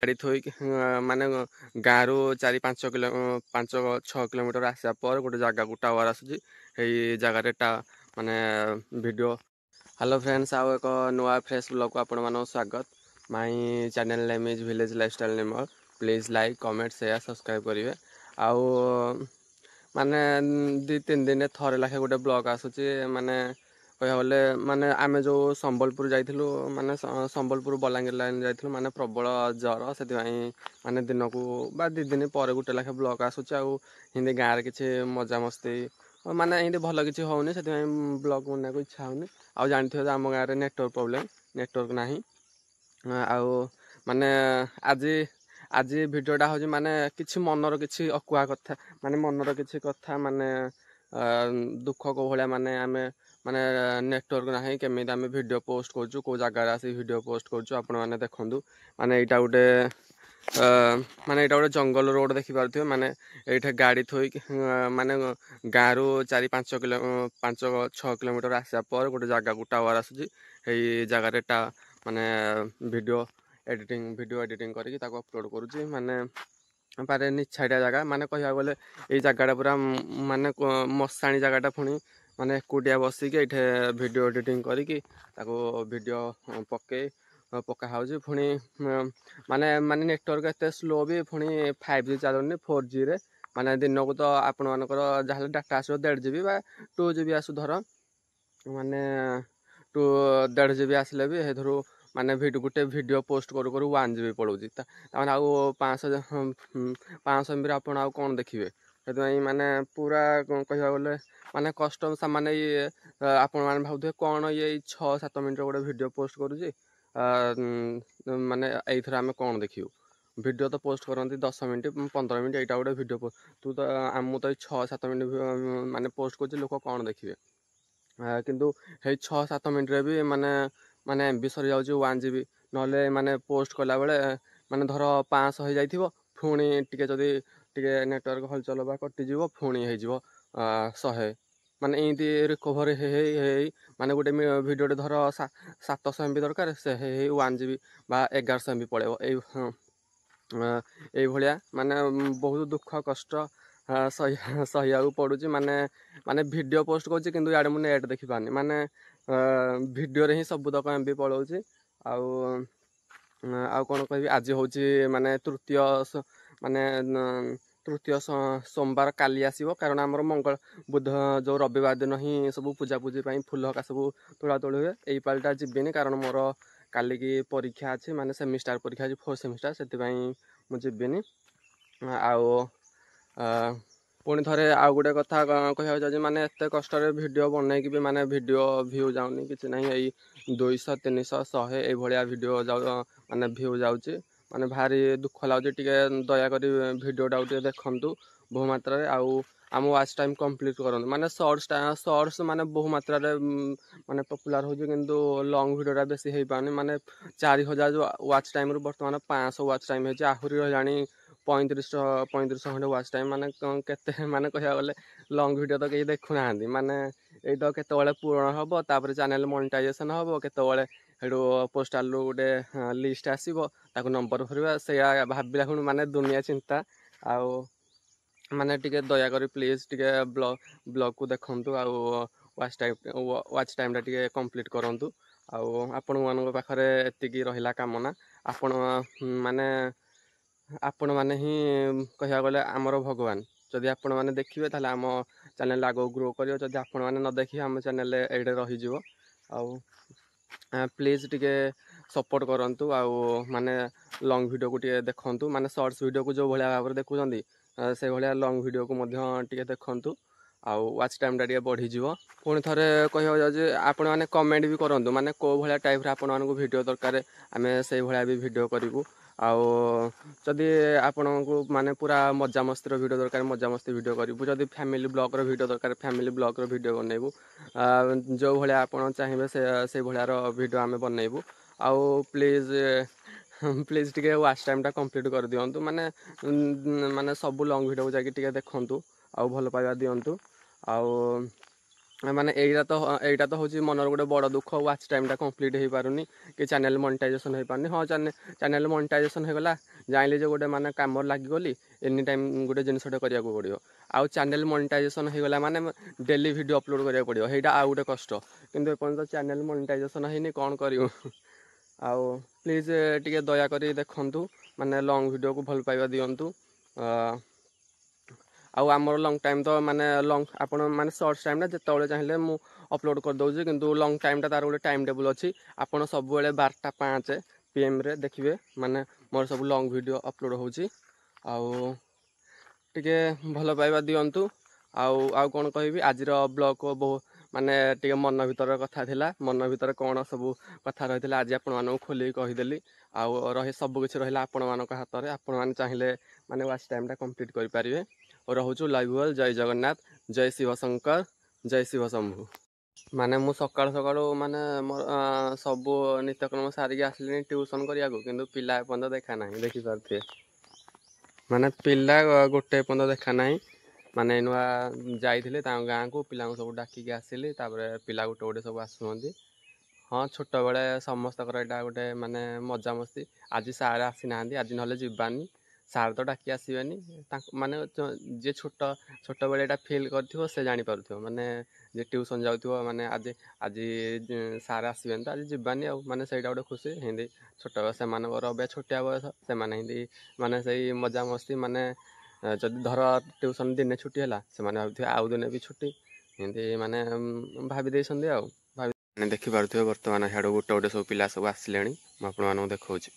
गाड़ी थोक माने गाँव रु 4-5 किलो 5-6 किलोमीटर आसा पर गोटे जगह को टावर आसूँ जगार माने वीडियो। हेलो फ्रेंड्स, आउ एक नुआ फ्रेश ब्लॉग को आपण मानक स्वागत। My channel name is village lifestyle Neymar. Please like comment share subscribe करेंगे। आउ माने 2-3 दिन थरे लाखे गोटे ब्लॉग आसूँ माने कह बोले माने आमे जो संबलपुर जाइलु माने संबलपुर बलांगीर लाइन जाइलु माने प्रबल जर से माने दिन को 2 दिन पर गोटे लाखे ब्लॉग आसूँ आउ हिंदी गाँव किसी मजा मस्ती माने हिंदी भल किसी होनी से ब्लॉग बनने को इच्छा होनी। आउ जानते हो आम गाँव में नेटवर्क प्रोब्लेम नेटवर्क नाही आउ माने आज आज भिडियोटा हूँ माने किसी मनर किसी अकुआ कथा माने मनर किसी कथा माने दुख को भाया माने आमे माने नेटवर्क ना केमी आम वीडियो पोस्ट करूँ कौ जगार आसी वीडियो पोस्ट करूँ आपण मैंने देखूँ माने यहाँ गोटे माने यहाँ गोटे जंगल रोड देखिपे माने ये गाड़ी थोक माने गाँव रु 4-5 किलो 5-6 किलोमीटर आसा पर गोटे जगह को टावर आसूँ जगार माने वीडियो एडिटिंग करके अपलोड करुँची माने पारे निछाड़िया जगह माने कह गले ये जगह पूरा माने मशाणी जगहटा पुणी माने एकुटिया बसिक ये वीडियो एडिटिंग करके वीडियो पका हो पुणी माने माने नेटवर्क एत स्लो भी पुणी 5G चलुनी 4G रे माने दिन को तो आपण मानकर जहाँ डाटा आसो 1.5 GB बा 2 GB आसू धर माने 1.5 GB आसले भी माने गोटे वीडियो पोस्ट करू करू 1 GB पड़ोची ताने आउ 500 MB आप कौन देखिए से माने पूरा कह गले माने कष्ट माने ये आपण मैंने भावुए कौन ये 6-7 मिनट गोटे वीडियो पोस्ट करुँची माने ये आम कौन देखियो वीडियो तो पोस्ट करती 10 मिनट 15 मिनट यहाँ गोटे वीडियो पोस्ट तू तो आम तो 6-7 मिनट माने पोस्ट कर लोक कौन देखिए किंतु 6-7 मिनट रे भी माने माने एमबी सरी जाऊँ 1 GB ना माने पोस्ट कला बेले माने धर 500 हो जाइथिबो पुणी टिके जदि टिके नेटवर्क हलचल बा कटिज पुणी हो 100 माने इनती रिकभर माने गोटे वीडियो धर 700 MB दरकार से 1 GB बा 1100 MB पड़े ये माने बहुत दुख कष्ट सहिया पड़ुची माने माने वीडियो पोस्ट करुँची किंतु याडे मु नेट देखि पानी माने वीडियो रे ही सब तक एमबी पड़ोची आउ आउ कौन कह आज हूँ माने तृतीय माने तृतीय सोमवार काली आसो कारण आमर मंगल बुध जो रविवार दिन ही सब पूजापूजी फुल हका सब तोड़ा तोड़ी हुए यही पालटा जीविनी कारण मोर काली की परीक्षा अच्छी माने सेमिस्टार परीक्षा अच्छी 4th सेमिस्टार से मुझीबिनी आउ पुणी थे आउ गोटे कथा कह चाहिए माने एत कष्ट वीडियो बनई भी माने वीडियो व्यू जाऊनी कि ना यही 200-300 100 ये वीडियो जाऊ माने व्यू जाऊँगी माने भारी दुख लगे टे दयाक वीडियोटा टे देखु बहु मात्रा आउ आम वाच टाइम कंप्लीट करूँ माने शॉर्ट्स माने बहु मात्रा माने पॉपुलर हो किंतु लॉन्ग वीडियोटा बेसी हो पानी माने 4000 जो वाच टाइम रू बर्तमान 500 वाच टाइम है आहरी रही 3500 खंडे वाच टाइम माने केते माने कह गले लॉन्ग वीडियो तो कहीं देखुना माने ये तो केतबले पूर्ण हम तापर चैनल मोनेटाइजेशन हम केतबले हेडू पोस्टाल गोटे लिस्ट आसो ताको नंबर भरवा से भाविला खुण माने दुनिया चिंता आउ माने टिके दया करी प्लीज टिके ब्लॉग को देखंतु आउ वाच टाइम टिके कंप्लीट करंतु आउ आपण मानक पाखरे एतिकी रहिला कामना आपण माने आपण माने ही कहिया गले आमर भगवान जदि आपण माने देखिबे ताले आम चैनल आगो ग्रो करियो जदि आपण माने न देखिबे आम चैनल एडे रही जिवो आउ प्लीज टिके सपोर्ट करंतु आउ माने लॉन्ग वीडियो को टिके देखंतु माने शॉर्ट्स वीडियो को जो भलिया भाबरे देखुचंदी से भलिया लॉन्ग वीडियो को मध्य टिके देखंतु आउ वाच टाइम टिके बढ़ी जिवो पुणी थे कह जाए आपण माने कमेंट भी करंतु माने को भलिया टाइप रे आपण मानको वीडियो दरकार आमे से भलिया भी वीडियो करिवु आउ जदि आपण को माने पूरा मजा मस्ती वीडियो दरकार मजा मस्ती वीडियो करूँ जदि फैमिली ब्लॉग वीडियो दरकार फैमिली ब्लॉग वीडियो बनइबू जो भाया आप चाहिए से भायार वीडियो आम बनइबू आउ प्लीज प्लीज टिके वाच टाइम टा कंप्लीट कर दिंतु माने माने सब लॉन्ग वीडियो को जाके टिके देखंतु आउ भल पाइबा दिंतु आउ ମାନେ ଏଇଟା ତ ହେଉଛି ମନର ଗୋଟେ ବଡ଼ ଦୁଃଖ। ୱାଚ୍ ଟାଇମ୍ଟା କମ୍ପ୍ଲିଟ୍ ହେଇପାରୁନି କି ଚ୍ୟାନେଲ୍ ମନିଟାଇଜେସନ୍ ହେଇପାରୁନି। ହଁ ଚ୍ୟାନେଲ୍ ମନିଟାଇଜେସନ୍ ହେଇଗଲା, ଜାଣିଲି ଯେ ଗୋଟେ ମାନେ କାମରେ ଲାଗିଗଲି, ଏନି ଟାଇମ୍ ଗୋଟେ ଜିନିଷଟେ କରିବାକୁ ପଡ଼ିବ। ଆଉ ଚ୍ୟାନେଲ୍ ମନିଟାଇଜେସନ୍ ହେଇଗଲା ମାନେ ଡେଲି ଭିଡ଼ିଓ ଅପଲୋଡ଼ କରିବାକୁ ପଡ଼ିବ, ସେଇଟା ଆଉ ଗୋଟେ କଷ୍ଟ। କିନ୍ତୁ ଏପର୍ଯ୍ୟନ୍ତ ଚ୍ୟାନେଲ୍ ମନିଟାଇଜେସନ୍ ହେଇନି, କ'ଣ କରିବୁ? ଆଉ ପ୍ଲିଜ୍ ଟିକେ ଦୟାକରି ଦେଖନ୍ତୁ, ମାନେ ଲଙ୍ଗ୍ ଭିଡ଼ିଓକୁ ଭଲ ପାଇବା ଦିଅନ୍ତୁ। ଆଉ ଆମର ଲଙ୍ଗ୍ ଟାଇମ୍ ତ ମାନେ ଆପଣ ମାନେ ସର୍ଟସ୍ ଟାଇମ୍ଟା ଯେତେବେଳେ ଚାହିଁଲେ ମୁଁ ଅପଲୋଡ଼ କରିଦେଉଛି, କିନ୍ତୁ ଲଙ୍ଗ୍ ଟାଇମ୍ଟା ତା'ର ଗୋଟେ ଟାଇମ୍ ଟେବୁଲ୍ ଅଛି। ଆପଣ ସବୁବେଳେ 12ଟା 5 PM ଦେଖିବେ, ମାନେ ମୋର ସବୁ ଲଙ୍ଗ୍ ଭିଡ଼ିଓ ଅପଲୋଡ଼ ହେଉଛି। ଆଉ ଟିକେ ଭଲ ପାଇବା ଦିଅନ୍ତୁ। ଆଉ କ'ଣ କହିବି, ଆଜିର ବ୍ଲଗ୍ ମାନେ ଟିକେ ମନ ଭିତର କଥା ଥିଲା, ମନ ଭିତରେ କ'ଣ ସବୁ କଥା ରହିଥିଲା ଆଜି ଆପଣମାନଙ୍କୁ ଖୋଲିକି କହିଦେଲି। ଆଉ ସବୁକିଛି ରହିଲା ଆପଣମାନଙ୍କ ହାତରେ। ଆପଣମାନେ ଚାହିଁଲେ ମାନେ ୱାଚ୍ ଟାଇମ୍ଟା କମ୍ପ୍ଲିଟ୍ କରିପାରିବେ। ରହୁଛୁ ଲାଇଭ୍ ୱେଲ୍। ଜୟ ଜଗନ୍ନାଥ, ଜୟ ଶିବ ଶଙ୍କର, ଜୟ ଶିବ ଶମ୍ଭୁ। ମାନେ ମୁଁ ସକାଳୁ ସକାଳୁ ମାନେ ମୋର ସବୁ ନିତ୍ୟକ୍ରମ ସାରିକି ଆସିଲିଣି ଟ୍ୟୁସନ୍ କରିବାକୁ, କିନ୍ତୁ ପିଲା ଏପର୍ଯ୍ୟନ୍ତ ଦେଖା ନାହିଁ, ଦେଖିପାରୁଥିବେ। ମାନେ ପିଲା ଗୋଟେ ପର୍ଯ୍ୟନ୍ତ ଦେଖା ନାହିଁ। ମାନେ ନୂଆ ଯାଇଥିଲେ ତାଙ୍କ ଗାଁକୁ, ପିଲାଙ୍କୁ ସବୁ ଡାକିକି ଆସିଲି, ତାପରେ ପିଲା ଗୋଟେ ଗୋଟେ ସବୁ ଆସୁଛନ୍ତି। ହଁ, ଛୋଟବେଳେ ସମସ୍ତଙ୍କର ଏଇଟା ଗୋଟେ ମାନେ ମଜାମସ୍ତି। ଆଜି ସାର୍ ଆସିନାହାନ୍ତି, ଆଜି ନହେଲେ ଯିବାନି। ସାର୍ ତ ଡାକି ଆସିବେନି, ମାନେ ଯିଏ ଛୋଟବେଳେ ଏଇଟା ଫିଲ୍ କରିଥିବ ସେ ଜାଣିପାରୁଥିବ। ମାନେ ଯିଏ ଟ୍ୟୁସନ୍ ଯାଉଥିବ, ମାନେ ଆଜି ସାର୍ ଆସିବେନି ତ ଆଜି ଯିବାନି ଆଉ, ମାନେ ସେଇଟା ଗୋଟେ ଖୁସି। ହିନ୍ତି ଛୋଟବେଳେ ସେମାନଙ୍କର ଏବେ ଛୋଟିଆ ବୟସ, ସେମାନେ ହିନ୍ତି ମାନେ ସେଇ ମଜାମସ୍ତି, ମାନେ ଯଦି ଧର ଟ୍ୟୁସନ୍ ଦିନେ ଛୁଟି ହେଲା, ସେମାନେ ଭାବୁଥିବେ ଆଉ ଦିନେ ବି ଛୁଟି, ଏମିତି ମାନେ ଭାବି ଦେଇଛନ୍ତି ଆଉ। ଦେଖିପାରୁଥିବେ ବର୍ତ୍ତମାନ ସିଆଡ଼ୁ ଗୋଟେ ଗୋଟେ ସବୁ ପିଲା ସବୁ ଆସିଲେଣି, ମୁଁ ଆପଣମାନଙ୍କୁ ଦେଖାଉଛି।